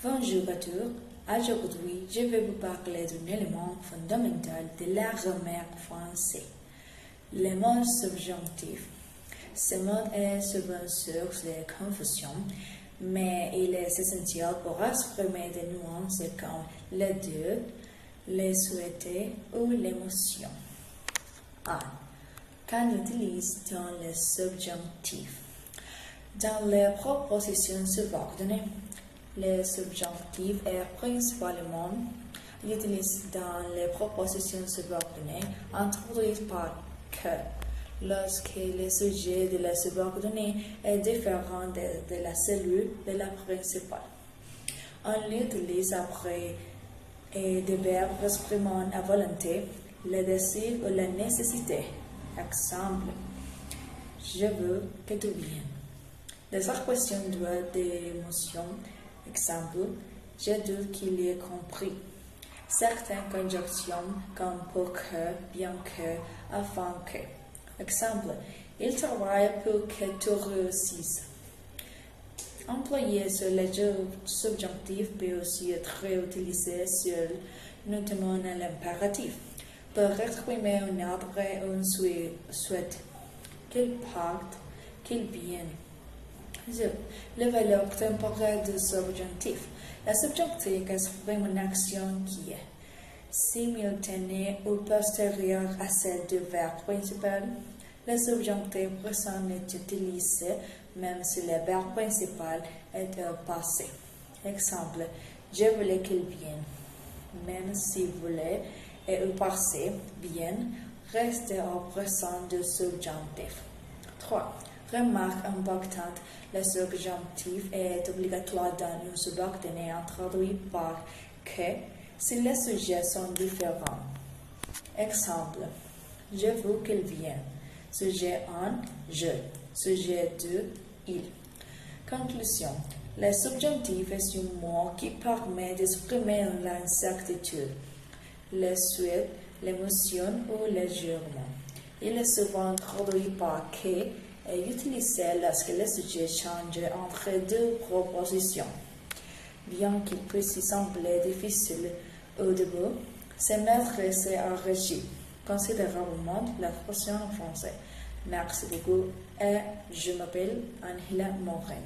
Bonjour à tous. Aujourd'hui, je vais vous parler d'un élément fondamental de la grammaire française, le mode subjonctif. Ce mode est souvent source de confusion, mais il est essentiel pour exprimer des nuances comme le doute, les souhaiter ou l'émotion. 1. Qu'on utilise dans le subjonctif. Dans les propositions subordonnées, le subjonctif est principalement utilisé dans les propositions subordonnées introduites par que, lorsque le sujet de la subordonnée est différent de la cellule de la principale. On l'utilise après des verbes exprimant à volonté le désir ou la nécessité. Exemple, je veux que tu viennes. Les expressions d'émotion. Exemple, je doute qu'il ait compris. Certaines conjonctions comme pour que, bien que, afin que. Exemple, il travaille pour que tu réussisses. Employé sur le subjonctif peut aussi être utilisé sur notamment l'impératif pour exprimer un ordre ou un souhait. Qu'il parte, qu'il vienne. Le valeur temporelle du subjonctif. Le subjonctif exprime une action qui est simultanée ou postérieure à celle du verbe principal. Le subjonctif présent est utilisé même si le verbe principal est au passé. Exemple, je voulais qu'il vienne. Même si voulait est au passé, vienne reste au présent du subjonctif. 3. Remarque importante, le subjonctif est obligatoire dans une subordonnée introduite par que si les sujets sont différents. Exemple, je veux qu'il vienne. Sujet 1, je. Sujet 2, il. Conclusion. Le subjonctif est un mot qui permet d'exprimer l'incertitude, le souhait, l'émotion ou le jugement. Il est souvent introduit par que et utilisé lorsque le sujet change entre deux propositions. Bien qu'il puisse sembler difficile au début, ce maîtrise enrichit considérablement la fonction en français. Merci beaucoup et je m'appelle Angela Morin.